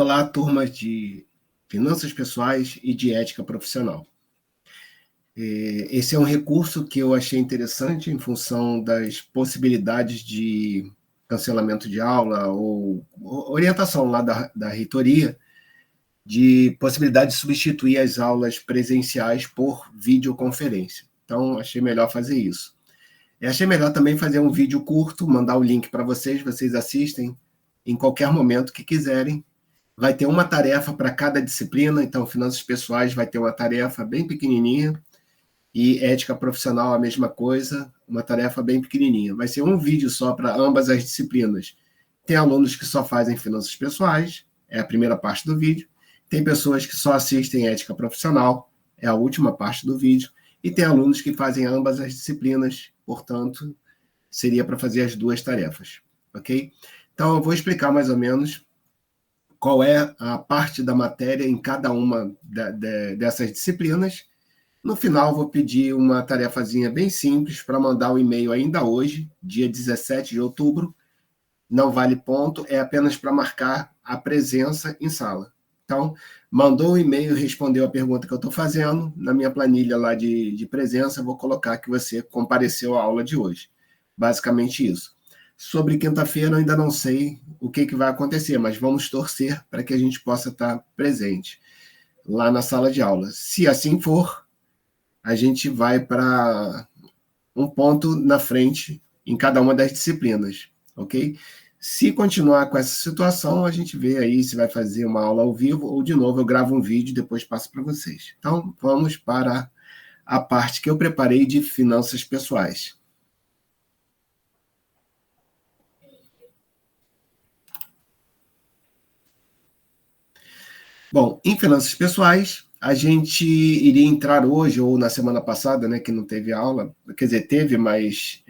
Olá, turma de finanças pessoais e de ética profissional. Esse é um recurso que eu achei interessante em função das possibilidades de cancelamento de aula ou orientação lá da reitoria, de possibilidade de substituir as aulas presenciais por videoconferência. Então, achei melhor fazer isso. E achei melhor também fazer um vídeo curto, mandar o link para vocês assistem em qualquer momento que quiserem. Vai ter uma tarefa para cada disciplina, então finanças pessoais vai ter uma tarefa bem pequenininha e ética profissional a mesma coisa, uma tarefa bem pequenininha. Vai ser um vídeo só para ambas as disciplinas. Tem alunos que só fazem finanças pessoais, é a primeira parte do vídeo. Tem pessoas que só assistem ética profissional, é a última parte do vídeo. E tem alunos que fazem ambas as disciplinas, portanto, seria para fazer as duas tarefas, ok? Então, eu vou explicar mais ou menos qual é a parte da matéria em cada uma dessas disciplinas. No final, vou pedir uma tarefazinha bem simples para mandar o e-mail ainda hoje, dia 17 de outubro. Não vale ponto, é apenas para marcar a presença em sala. Então, mandou o e-mail, respondeu a pergunta que eu estou fazendo, na minha planilha lá de presença, vou colocar que você compareceu à aula de hoje. Basicamente isso. Sobre quinta-feira, ainda não sei o que vai acontecer, mas vamos torcer para que a gente possa estar presente lá na sala de aula. Se assim for, a gente vai para um ponto na frente em cada uma das disciplinas, ok? Se continuar com essa situação, a gente vê aí se vai fazer uma aula ao vivo ou, de novo, eu gravo um vídeo e depois passo para vocês. Então, vamos para a parte que eu preparei de finanças pessoais. Bom, em finanças pessoais, a gente iria entrar hoje, ou na semana passada, né, que não teve aula, quer dizer, teve, mas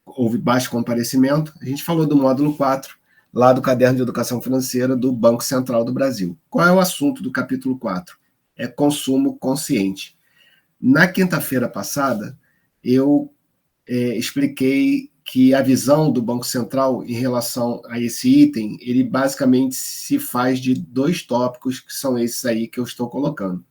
houve baixo comparecimento. A gente falou do módulo 4, lá do Caderno de Educação Financeira do Banco Central do Brasil. Qual é o assunto do capítulo 4? É consumo consciente. Na quinta-feira passada, eu expliquei que a visão do Banco Central em relação a esse item, ele basicamente se faz de dois tópicos, que são esses aí que eu estou colocando.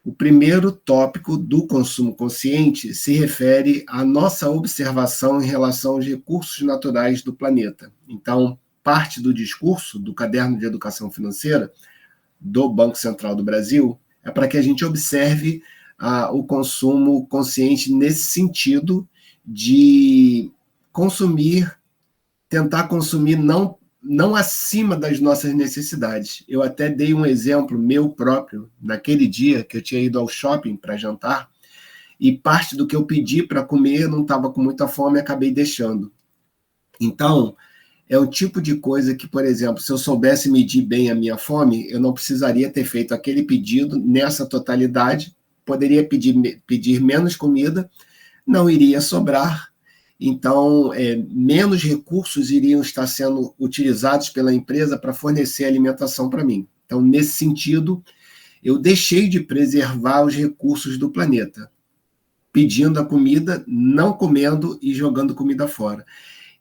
O primeiro tópico do consumo consciente se refere à nossa observação em relação aos recursos naturais do planeta. Então, parte do discurso do Caderno de Educação Financeira do Banco Central do Brasil é para que a gente observe o consumo consciente nesse sentido de consumir, tentar consumir não acima das nossas necessidades. Eu até dei um exemplo meu próprio, naquele dia que eu tinha ido ao shopping para jantar, e parte do que eu pedi para comer, eu não estava com muita fome e acabei deixando. Então, é um tipo de coisa que, por exemplo, se eu soubesse medir bem a minha fome, eu não precisaria ter feito aquele pedido nessa totalidade, poderia pedir menos comida, não iria sobrar, então menos recursos iriam estar sendo utilizados pela empresa para fornecer alimentação para mim. Então, nesse sentido, eu deixei de preservar os recursos do planeta, pedindo a comida, não comendo e jogando comida fora.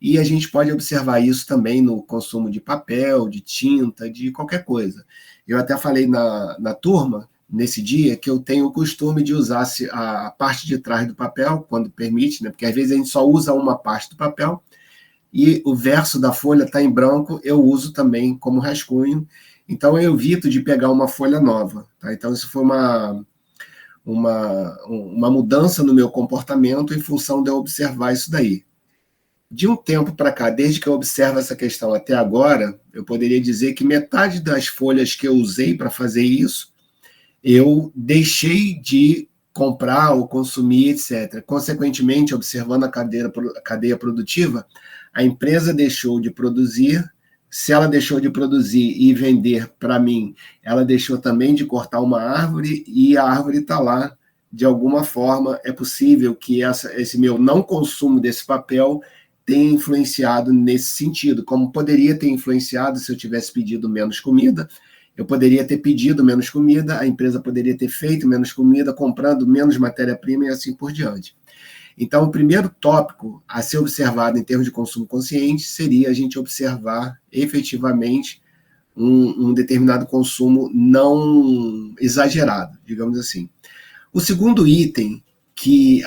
E a gente pode observar isso também no consumo de papel, de tinta, de qualquer coisa. Eu até falei na turma, nesse dia, que eu tenho o costume de usar a parte de trás do papel, quando permite, né? Porque às vezes a gente só usa uma parte do papel, e o verso da folha está em branco, eu uso também como rascunho. Então eu evito de pegar uma folha nova. Tá? Então isso foi uma mudança no meu comportamento em função de eu observar isso daí. De um tempo para cá, desde que eu observo essa questão até agora, eu poderia dizer que metade das folhas que eu usei para fazer isso, eu deixei de comprar ou consumir, etc. Consequentemente, observando a cadeia produtiva, a empresa deixou de produzir. Se ela deixou de produzir e vender para mim, ela deixou também de cortar uma árvore e a árvore está lá. De alguma forma, é possível que esse meu não consumo desse papel tenha influenciado nesse sentido, como poderia ter influenciado se eu tivesse pedido menos comida. Eu poderia ter pedido menos comida, a empresa poderia ter feito menos comida, comprando menos matéria-prima e assim por diante. Então, o primeiro tópico a ser observado em termos de consumo consciente seria a gente observar efetivamente um determinado consumo não exagerado, digamos assim. O segundo item que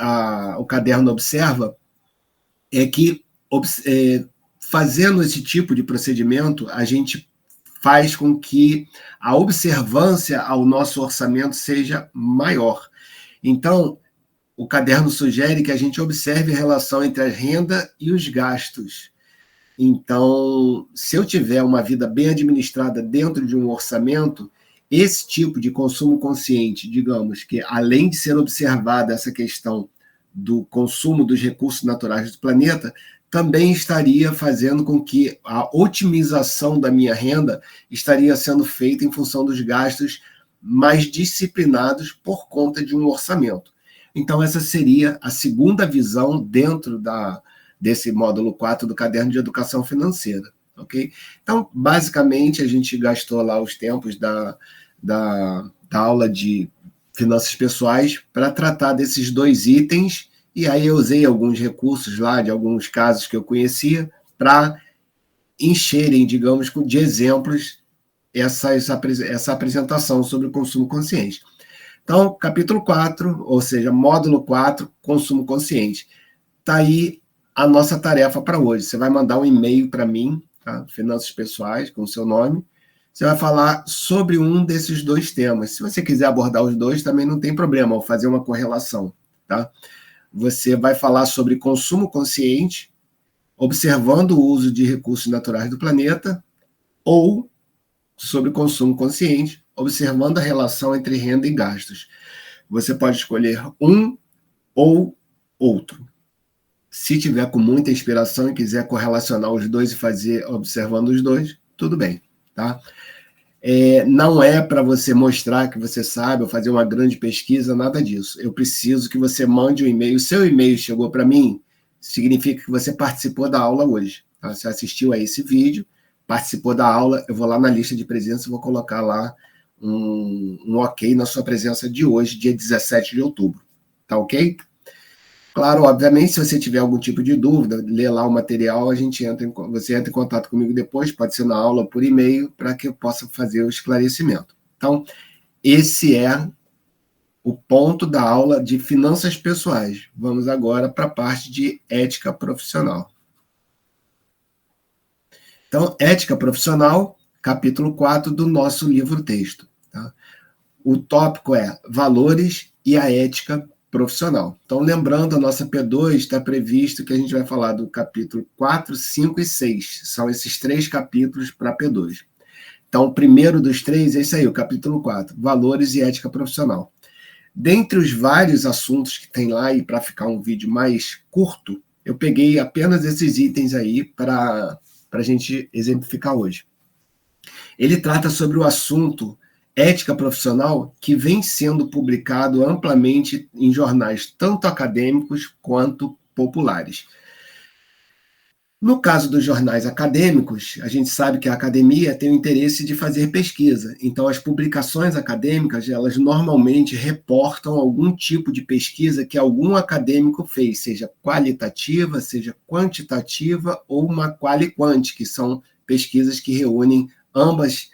o caderno observa é que, fazendo esse tipo de procedimento, a gente faz com que a observância ao nosso orçamento seja maior. Então, o caderno sugere que a gente observe a relação entre a renda e os gastos. Então, se eu tiver uma vida bem administrada dentro de um orçamento, esse tipo de consumo consciente, digamos que além de ser observada essa questão do consumo dos recursos naturais do planeta, também estaria fazendo com que a otimização da minha renda estaria sendo feita em função dos gastos mais disciplinados por conta de um orçamento. Então, essa seria a segunda visão dentro desse módulo 4 do Caderno de Educação Financeira. Ok? Então, basicamente, a gente gastou lá os tempos da aula de finanças pessoais para tratar desses dois itens, e aí eu usei alguns recursos lá, de alguns casos que eu conhecia, para encherem, digamos, de exemplos essa apresentação sobre o consumo consciente. Então, capítulo 4, ou seja, módulo 4, consumo consciente. Está aí a nossa tarefa para hoje. Você vai mandar um e-mail para mim, tá? Finanças pessoais, com o seu nome. Você vai falar sobre um desses dois temas. Se você quiser abordar os dois, também não tem problema, ou fazer uma correlação, tá? Você vai falar sobre consumo consciente, observando o uso de recursos naturais do planeta, ou sobre consumo consciente, observando a relação entre renda e gastos. Você pode escolher um ou outro. Se tiver com muita inspiração e quiser correlacionar os dois e fazer observando os dois, tudo bem, tá? Não é para você mostrar que você sabe ou fazer uma grande pesquisa, nada disso. Eu preciso que você mande um e-mail. Seu e-mail chegou para mim, significa que você participou da aula hoje. Tá? Você assistiu a esse vídeo, participou da aula, eu vou lá na lista de presença e vou colocar lá um ok na sua presença de hoje, dia 17 de outubro. Tá ok? Claro, obviamente, se você tiver algum tipo de dúvida, lê lá o material, você entra em contato comigo depois, pode ser na aula por e-mail, para que eu possa fazer o esclarecimento. Então, esse é o ponto da aula de finanças pessoais. Vamos agora para a parte de ética profissional. Então, ética profissional, capítulo 4 do nosso livro-texto. Tá? O tópico é valores e a ética profissional. Então, lembrando, a nossa P2 está previsto que a gente vai falar do capítulo 4, 5 e 6. São esses 3 capítulos para P2. Então, o primeiro dos 3 é esse aí, o capítulo 4, valores e ética profissional. Dentre os vários assuntos que tem lá, e para ficar um vídeo mais curto, eu peguei apenas esses itens aí para a gente exemplificar hoje. Ele trata sobre o assunto ética profissional, que vem sendo publicado amplamente em jornais tanto acadêmicos quanto populares. No caso dos jornais acadêmicos, a gente sabe que a academia tem o interesse de fazer pesquisa. Então, as publicações acadêmicas, elas normalmente reportam algum tipo de pesquisa que algum acadêmico fez, seja qualitativa, seja quantitativa ou uma quali-quant, que são pesquisas que reúnem ambas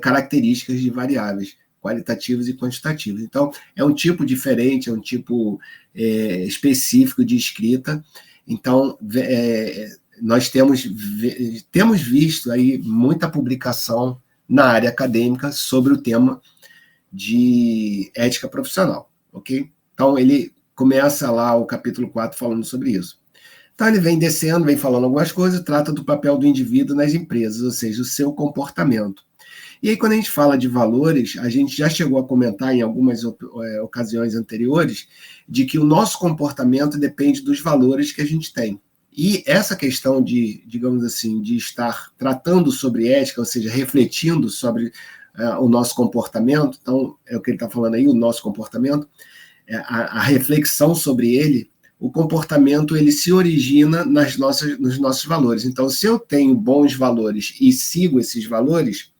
características de variáveis, qualitativas e quantitativas. Então, é um tipo diferente, é um tipo específico de escrita. Então, nós temos visto aí muita publicação na área acadêmica sobre o tema de ética profissional, ok? Então, ele começa lá o capítulo 4 falando sobre isso. Então, ele vem descendo, vem falando algumas coisas, trata do papel do indivíduo nas empresas, ou seja, o seu comportamento. E aí, quando a gente fala de valores, a gente já chegou a comentar em algumas ocasiões anteriores de que o nosso comportamento depende dos valores que a gente tem. E essa questão de, digamos assim, de estar tratando sobre ética, ou seja, refletindo sobre o nosso comportamento, então, é o que ele está falando aí, o nosso comportamento, a reflexão sobre ele, o comportamento ele se origina nos nossos valores. Então, se eu tenho bons valores e sigo esses valores,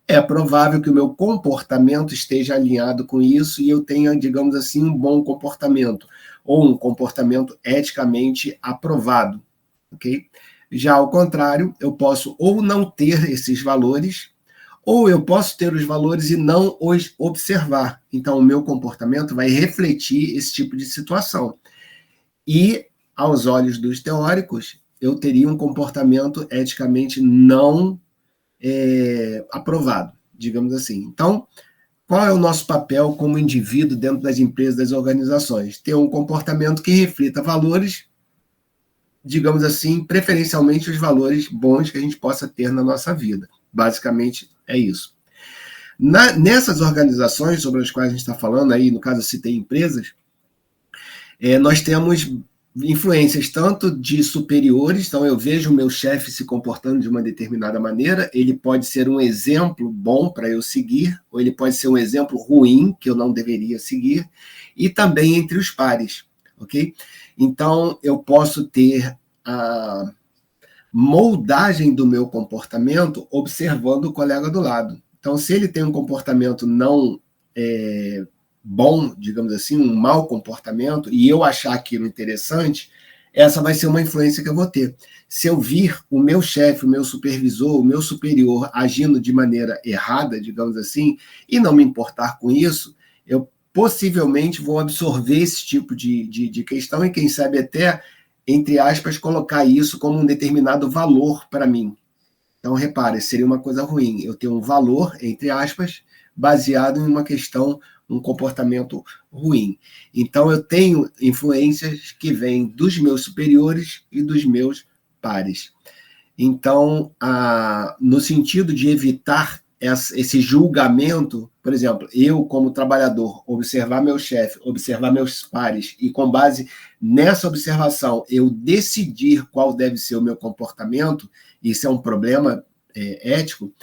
é provável que o meu comportamento esteja alinhado com isso e eu tenha, digamos assim, um bom comportamento, ou um comportamento eticamente aprovado, ok? Já ao contrário, eu posso ou não ter esses valores, Ou eu posso ter os valores e não os observar. Então, o meu comportamento vai refletir esse tipo de situação. E, aos olhos dos teóricos, eu teria um comportamento eticamente não aprovado, digamos assim. Então, qual é o nosso papel como indivíduo dentro das empresas, das organizações? Ter um comportamento que reflita valores, digamos assim, preferencialmente os valores bons que a gente possa ter na nossa vida. Basicamente, é isso. Nessas organizações sobre as quais a gente está falando, aí, no caso eu citei empresas, nós temos influências tanto de superiores, então eu vejo o meu chefe se comportando de uma determinada maneira, ele pode ser um exemplo bom para eu seguir, ou ele pode ser um exemplo ruim, que eu não deveria seguir, e também entre os pares, ok? Então, eu posso ter a moldagem do meu comportamento observando o colega do lado. Então, se ele tem um comportamento não bom, digamos assim, um mau comportamento, e eu achar aquilo interessante, essa vai ser uma influência que eu vou ter. Se eu vir o meu chefe, o meu supervisor, o meu superior agindo de maneira errada, digamos assim, e não me importar com isso, eu possivelmente vou absorver esse tipo de questão e, quem sabe, até, entre aspas, colocar isso como um determinado valor para mim. Então, repare, seria uma coisa ruim eu ter um valor, entre aspas, baseado em uma questão, um comportamento ruim. Então, eu tenho influências que vêm dos meus superiores e dos meus pares. Então, no sentido de evitar esse julgamento, por exemplo, eu, como trabalhador, observar meu chefe, observar meus pares, e com base nessa observação, eu decidir qual deve ser o meu comportamento, isso é um problema ético,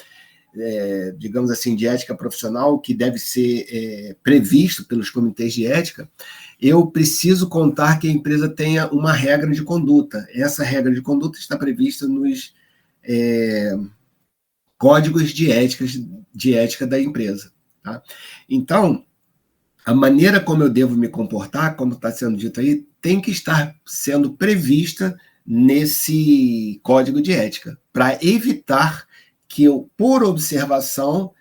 digamos assim, de ética profissional, que deve ser previsto pelos comitês de ética. Eu preciso contar que a empresa tenha uma regra de conduta. Essa regra de conduta está prevista nos códigos de ética da empresa. Tá? Então, a maneira como eu devo me comportar, como está sendo dito aí, tem que estar sendo prevista nesse código de ética, para evitar que eu, por observação,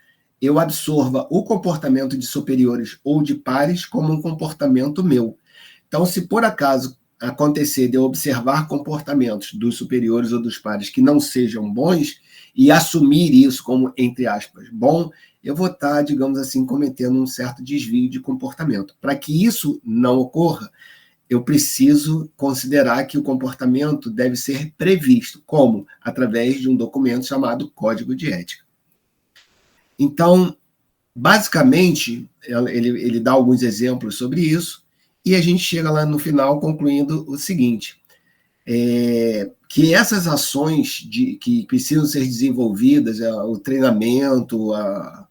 eu absorva o comportamento de superiores ou de pares como um comportamento meu. Então, se por acaso acontecer de eu observar comportamentos dos superiores ou dos pares que não sejam bons e assumir isso como, entre aspas, bom, eu vou estar, digamos assim, cometendo um certo desvio de comportamento. Para que isso não ocorra, eu preciso considerar que o comportamento deve ser previsto. Como? Através de um documento chamado Código de Ética. Então, basicamente, ele dá alguns exemplos sobre isso, e a gente chega lá no final concluindo o seguinte, que essas ações que precisam ser desenvolvidas, o treinamento, a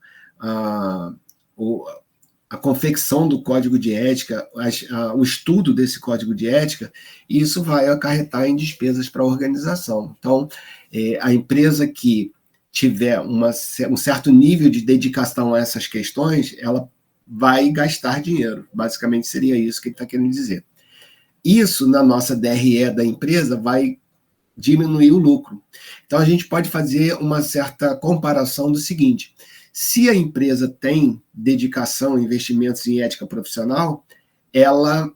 confecção do código de ética, o estudo desse código de ética, isso vai acarretar em despesas para a organização. Então, a empresa que tiver um certo nível de dedicação a essas questões, ela vai gastar dinheiro. Basicamente seria isso que ele está querendo dizer. Isso, na nossa DRE da empresa, vai diminuir o lucro. Então, a gente pode fazer uma certa comparação do seguinte: se a empresa tem dedicação, investimentos em ética profissional, ela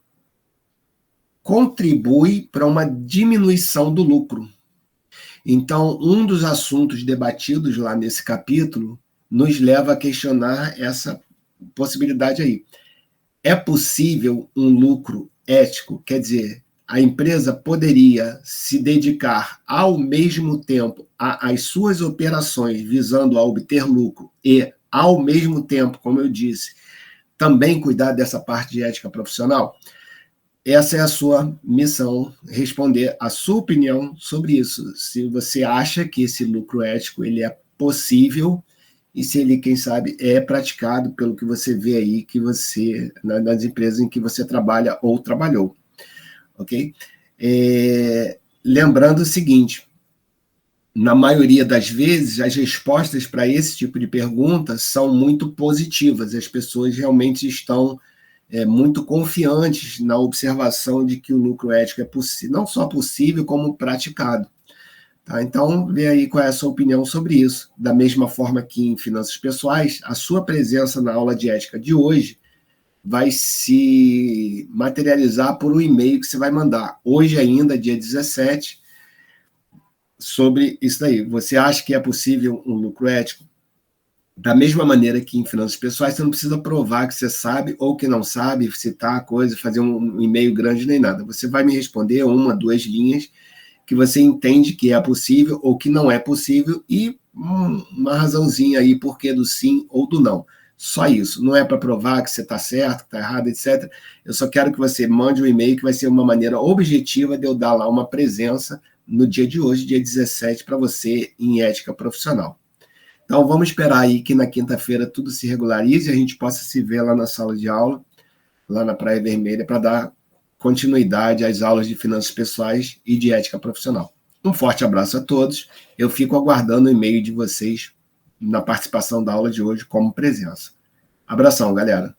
contribui para uma diminuição do lucro. Então, um dos assuntos debatidos lá nesse capítulo nos leva a questionar essa possibilidade aí. É possível um lucro ético? Quer dizer, a empresa poderia se dedicar ao mesmo tempo às suas operações visando a obter lucro e, ao mesmo tempo, como eu disse, também cuidar dessa parte de ética profissional? Essa é a sua missão, responder a sua opinião sobre isso. Se você acha que esse lucro ético ele é possível e se ele, quem sabe, é praticado pelo que você vê aí, que você nas empresas em que você trabalha ou trabalhou. Ok? Lembrando o seguinte, na maioria das vezes, as respostas para esse tipo de pergunta são muito positivas. As pessoas realmente estão muito confiantes na observação de que o lucro ético é possível, não só possível, como praticado. Tá? Então, vê aí qual é a sua opinião sobre isso. Da mesma forma que em finanças pessoais, a sua presença na aula de ética de hoje vai se materializar por um e-mail que você vai mandar hoje ainda, dia 17, sobre isso daí. Você acha que é possível um lucro ético? Da mesma maneira que em finanças pessoais, você não precisa provar que você sabe ou que não sabe, citar a coisa, fazer um e-mail grande nem nada. Você vai me responder 1, 2 linhas que você entende que é possível ou que não é possível e uma razãozinha aí porquê do sim ou do não. Só isso. Não é para provar que você está certo, que está errado, etc. Eu só quero que você mande um e-mail que vai ser uma maneira objetiva de eu dar lá uma presença no dia de hoje, dia 17, para você em ética profissional. Então, vamos esperar aí que na quinta-feira tudo se regularize e a gente possa se ver lá na sala de aula, lá na Praia Vermelha, para dar continuidade às aulas de finanças pessoais e de ética profissional. Um forte abraço a todos. Eu fico aguardando o e-mail de vocês na participação da aula de hoje como presença. Abração, galera.